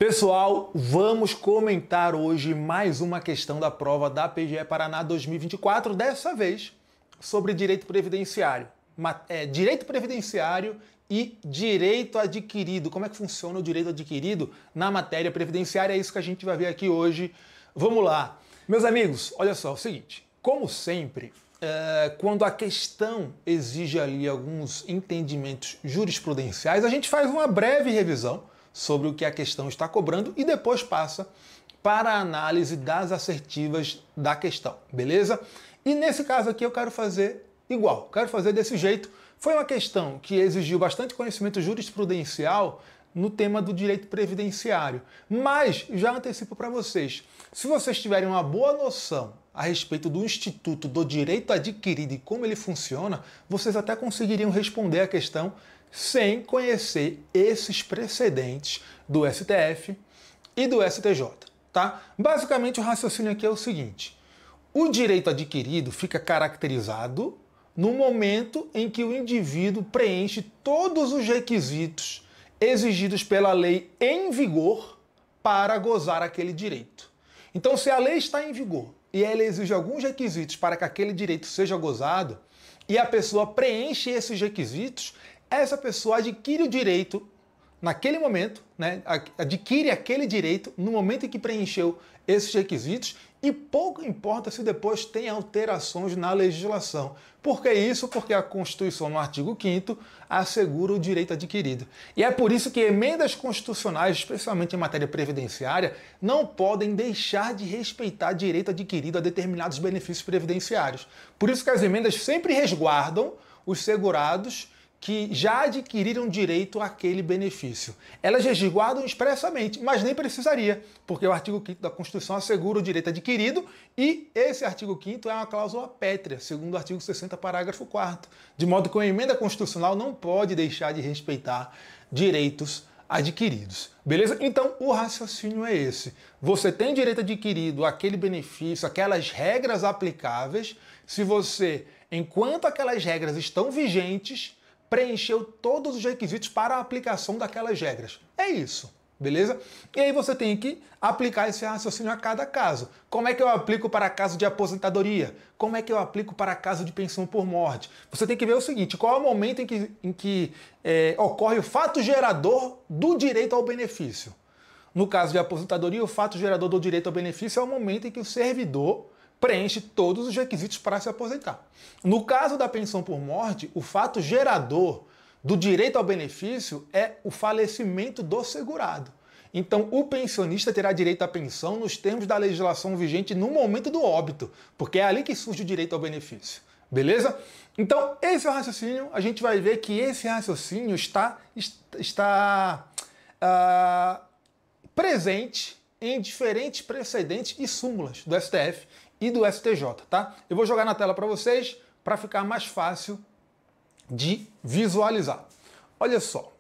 Pessoal, vamos comentar hoje mais uma questão da prova da PGE Paraná 2024, dessa vez sobre direito previdenciário. Direito previdenciário e direito adquirido. Como é que funciona o direito adquirido na matéria previdenciária? É isso que a gente vai ver aqui hoje. Vamos lá. Meus amigos, olha só, é o seguinte, como sempre, quando a questão exige ali alguns entendimentos jurisprudenciais, a gente faz uma breve revisão sobre o que a questão está cobrando e depois passa para a análise das assertivas da questão, beleza? E nesse caso aqui eu quero fazer igual, quero fazer desse jeito. Foi uma questão que exigiu bastante conhecimento jurisprudencial no tema do direito previdenciário, mas já antecipo para vocês, se vocês tiverem uma boa noção a respeito do Instituto do Direito Adquirido e como ele funciona, vocês até conseguiriam responder a questão sem conhecer esses precedentes do STF e do STJ, tá? Basicamente o raciocínio aqui é o seguinte: o direito adquirido fica caracterizado no momento em que o indivíduo preenche todos os requisitos exigidos pela lei em vigor para gozar aquele direito. Então, se a lei está em vigor e ela exige alguns requisitos para que aquele direito seja gozado, e a pessoa preenche esses requisitos, essa pessoa adquire o direito naquele momento, né? Adquire aquele direito no momento em que preencheu esses requisitos, e pouco importa se depois tem alterações na legislação. Por que isso? Porque a Constituição, no artigo 5º, assegura o direito adquirido. E é por isso que emendas constitucionais, especialmente em matéria previdenciária, não podem deixar de respeitar direito adquirido a determinados benefícios previdenciários. Por isso que as emendas sempre resguardam os segurados que já adquiriram direito àquele benefício. Elas resguardam expressamente, mas nem precisaria, porque o artigo 5º da Constituição assegura o direito adquirido e esse artigo 5º é uma cláusula pétrea, segundo o artigo 60, parágrafo 4º, de modo que uma emenda constitucional não pode deixar de respeitar direitos adquiridos. Beleza? Então, o raciocínio é esse. Você tem direito adquirido àquele benefício, aquelas regras aplicáveis, se você, enquanto aquelas regras estão vigentes, preencheu todos os requisitos para a aplicação daquelas regras. É isso, beleza? E aí você tem que aplicar esse raciocínio a cada caso. Como é que eu aplico para caso de aposentadoria? Como é que eu aplico para caso de pensão por morte? Você tem que ver o seguinte: qual é o momento em que ocorre o fato gerador do direito ao benefício? No caso de aposentadoria, o fato gerador do direito ao benefício é o momento em que o servidor preenche todos os requisitos para se aposentar. No caso da pensão por morte, o fato gerador do direito ao benefício é o falecimento do segurado. Então, o pensionista terá direito à pensão nos termos da legislação vigente no momento do óbito, porque é ali que surge o direito ao benefício. Beleza? Então, esse é o raciocínio. A gente vai ver que esse raciocínio está presente em diferentes precedentes e súmulas do STF e do STJ, tá? Eu vou jogar na tela para vocês para ficar mais fácil de visualizar. Olha só.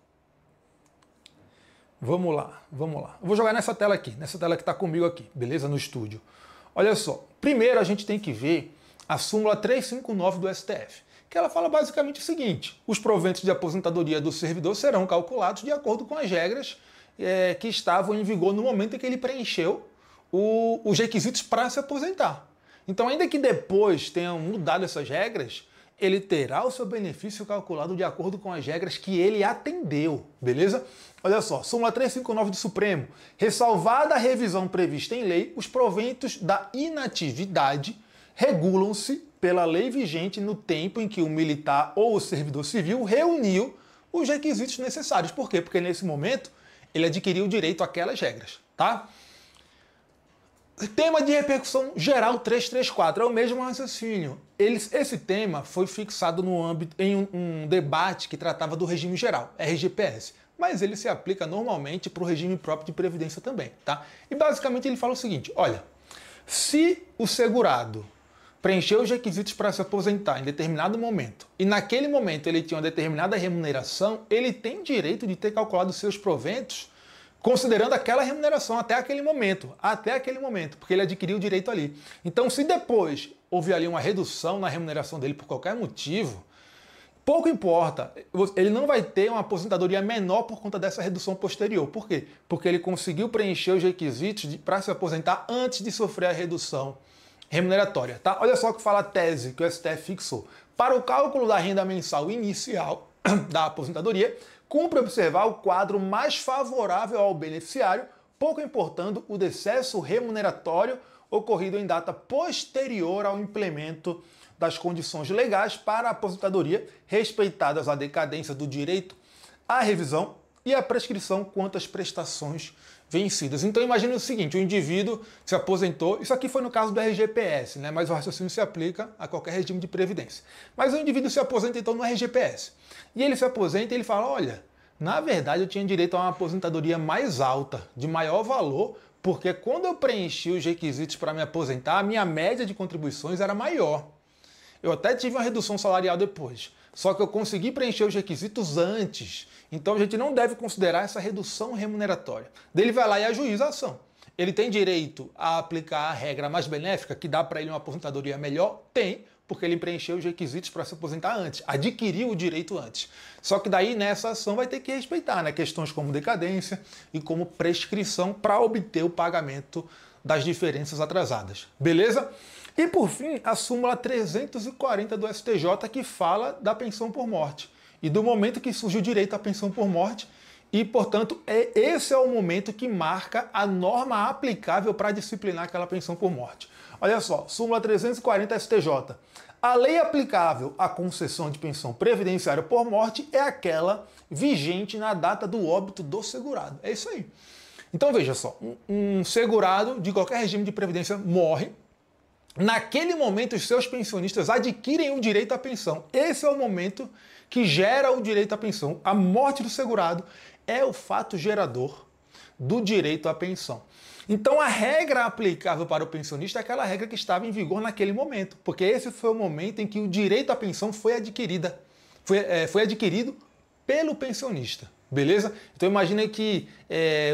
Vamos lá, vamos lá. Eu vou jogar nessa tela aqui, nessa tela que está comigo aqui, beleza? No estúdio. Olha só. Primeiro a gente tem que ver a súmula 359 do STF, que ela fala basicamente o seguinte: os proventos de aposentadoria do servidor serão calculados de acordo com as regras que estavam em vigor no momento em que ele preencheu os requisitos para se aposentar. Então, ainda que depois tenham mudado essas regras, ele terá o seu benefício calculado de acordo com as regras que ele atendeu, beleza? Olha só, súmula 359 do Supremo. Ressalvada a revisão prevista em lei, os proventos da inatividade regulam-se pela lei vigente no tempo em que o militar ou o servidor civil reuniu os requisitos necessários. Por quê? Porque nesse momento ele adquiriu o direito àquelas regras, tá? Tema de repercussão geral 334, é o mesmo raciocínio. Esse tema foi fixado no âmbito em um debate que tratava do regime geral, RGPS, mas ele se aplica normalmente para o regime próprio de previdência também, tá? E basicamente ele fala o seguinte: olha, se o segurado preencheu os requisitos para se aposentar em determinado momento e naquele momento ele tinha uma determinada remuneração, ele tem direito de ter calculado seus proventos considerando aquela remuneração até aquele momento, porque ele adquiriu o direito ali. Então, se depois houve ali uma redução na remuneração dele por qualquer motivo, pouco importa, ele não vai ter uma aposentadoria menor por conta dessa redução posterior. Por quê? Porque ele conseguiu preencher os requisitos para se aposentar antes de sofrer a redução remuneratória, tá? Olha só o que fala a tese que o STF fixou. Para o cálculo da renda mensal inicial da aposentadoria, cumpre observar o quadro mais favorável ao beneficiário, pouco importando o decesso remuneratório ocorrido em data posterior ao implemento das condições legais para a aposentadoria, respeitadas a decadência do direito à revisão e a prescrição quanto às prestações vencidas. Então imagine o seguinte, o indivíduo se aposentou, isso aqui foi no caso do RGPS, né? Mas o raciocínio se aplica a qualquer regime de previdência. Mas o indivíduo se aposenta então no RGPS. E ele se aposenta e ele fala, olha, na verdade eu tinha direito a uma aposentadoria mais alta, de maior valor, porque quando eu preenchi os requisitos para me aposentar, a minha média de contribuições era maior. Eu até tive uma redução salarial depois, só que eu consegui preencher os requisitos antes. Então a gente não deve considerar essa redução remuneratória. Daí ele vai lá e ajuiza a ação. Ele tem direito a aplicar a regra mais benéfica, que dá para ele uma aposentadoria melhor? Tem, porque ele preencheu os requisitos para se aposentar antes, adquiriu o direito antes. Só que daí nessa ação vai ter que respeitar, né, questões como decadência e como prescrição para obter o pagamento das diferenças atrasadas. Beleza? E por fim, a súmula 340 do STJ, que fala da pensão por morte e do momento que surge o direito à pensão por morte e, portanto, esse é o momento que marca a norma aplicável para disciplinar aquela pensão por morte. Olha só, súmula 340 STJ. A lei aplicável à concessão de pensão previdenciária por morte é aquela vigente na data do óbito do segurado. É isso aí. Então veja só, um segurado de qualquer regime de previdência morre. Naquele momento, os seus pensionistas adquirem o direito à pensão. Esse é o momento que gera o direito à pensão. A morte do segurado é o fato gerador do direito à pensão. Então, a regra aplicável para o pensionista é aquela regra que estava em vigor naquele momento, porque esse foi o momento em que o direito à pensão foi adquirido pelo pensionista. Beleza? Então imagine que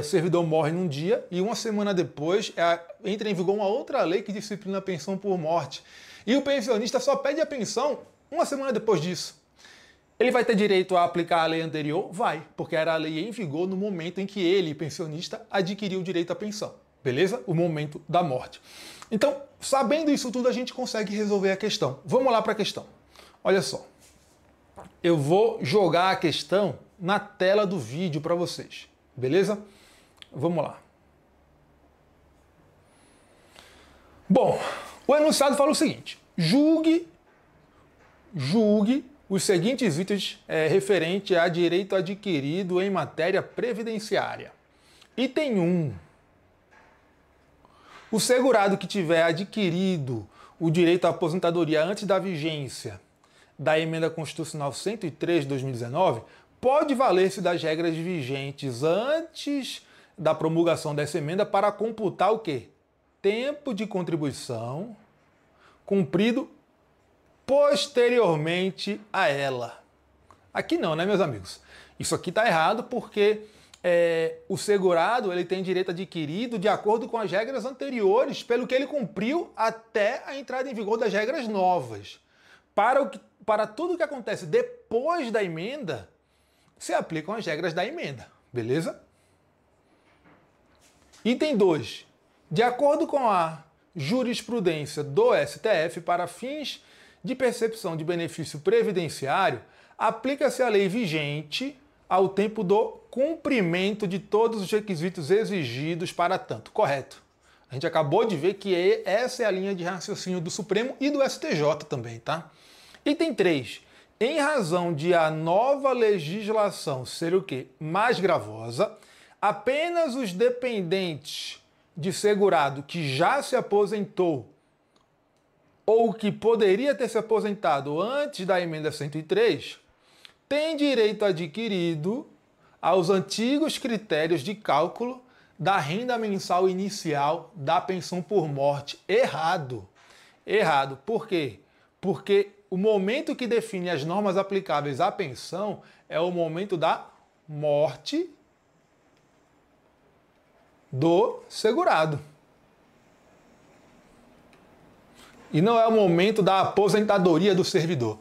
o servidor morre num dia e uma semana depois entra em vigor uma outra lei que disciplina a pensão por morte. E o pensionista só pede a pensão uma semana depois disso. Ele vai ter direito a aplicar a lei anterior? Vai, porque era a lei em vigor no momento em que ele, pensionista, adquiriu o direito à pensão. Beleza? O momento da morte. Então, sabendo isso tudo, a gente consegue resolver a questão. Vamos lá para a questão. Olha só. Eu vou jogar a questão na tela do vídeo para vocês, beleza? Vamos lá. Bom, o enunciado fala o seguinte: julgue os seguintes itens referente a direito adquirido em matéria previdenciária. Item 1. O segurado que tiver adquirido o direito à aposentadoria antes da vigência da Emenda Constitucional 103 de 2019 pode valer-se das regras vigentes antes da promulgação dessa emenda para computar o quê? Tempo de contribuição cumprido posteriormente a ela. Aqui não, né, meus amigos? Isso aqui está errado porque o segurado ele tem direito adquirido de acordo com as regras anteriores, pelo que ele cumpriu até a entrada em vigor das regras novas. Para tudo que acontece depois da emenda, se aplicam as regras da emenda, beleza? Item 2. De acordo com a jurisprudência do STF, para fins de percepção de benefício previdenciário, aplica-se a lei vigente ao tempo do cumprimento de todos os requisitos exigidos para tanto. Correto. A gente acabou de ver que essa é a linha de raciocínio do Supremo e do STJ também, tá? Item 3. Em razão de a nova legislação ser o quê? Mais gravosa, apenas os dependentes de segurado que já se aposentou ou que poderia ter se aposentado antes da emenda 103 têm direito adquirido aos antigos critérios de cálculo da renda mensal inicial da pensão por morte. Errado. Errado. Por quê? Porque o momento que define as normas aplicáveis à pensão é o momento da morte do segurado. E não é o momento da aposentadoria do servidor.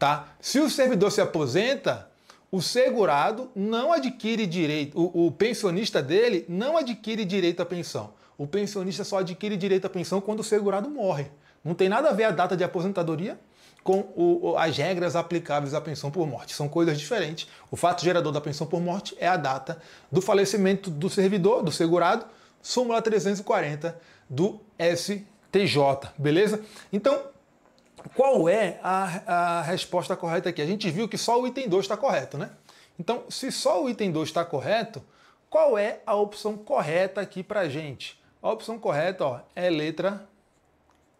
tá? Se o servidor se aposenta, o segurado não adquire direito, o pensionista dele não adquire direito à pensão. O pensionista só adquire direito à pensão quando o segurado morre. Não tem nada a ver a data de aposentadoria com as regras aplicáveis à pensão por morte. São coisas diferentes. O fato gerador da pensão por morte é a data do falecimento do servidor, do segurado, súmula 340 do STJ, beleza? Então, qual é a resposta correta aqui? A gente viu que só o item 2 está correto, né? Então, se só o item 2 está correto, qual é a opção correta aqui para a gente? A opção correta, ó, é letra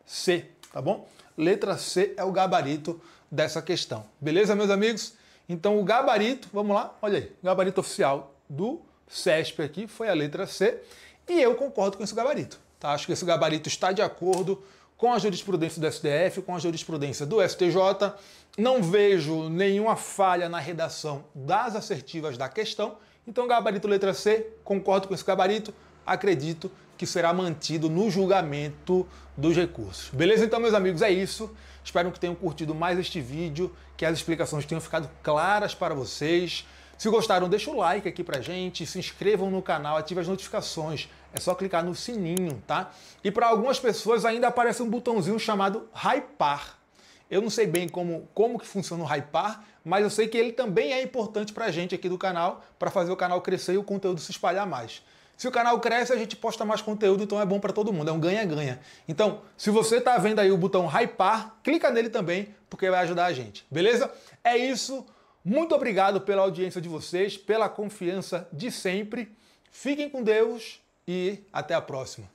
C, tá bom? Letra C é o gabarito dessa questão. Beleza, meus amigos? Então, o gabarito, vamos lá, olha aí, o gabarito oficial do CESP aqui foi a letra C e eu concordo com esse gabarito, tá? Acho que esse gabarito está de acordo com a jurisprudência do STF, com a jurisprudência do STJ. Não vejo nenhuma falha na redação das assertivas da questão. Então, gabarito letra C, concordo com esse gabarito, acredito que será mantido no julgamento dos recursos. Beleza? Então, meus amigos, é isso. Espero que tenham curtido mais este vídeo, que as explicações tenham ficado claras para vocês. Se gostaram, deixa o like aqui pra gente, se inscrevam no canal, ative as notificações. É só clicar no sininho, tá? E para algumas pessoas ainda aparece um botãozinho chamado hypar. Eu não sei bem como que funciona o hypar, mas eu sei que ele também é importante pra gente aqui do canal, para fazer o canal crescer e o conteúdo se espalhar mais. Se o canal cresce, a gente posta mais conteúdo, então é bom para todo mundo, é um ganha-ganha. Então, se você tá vendo aí o botão hypar, clica nele também, porque vai ajudar a gente, beleza? É isso. Muito obrigado pela audiência de vocês, pela confiança de sempre. Fiquem com Deus e até a próxima.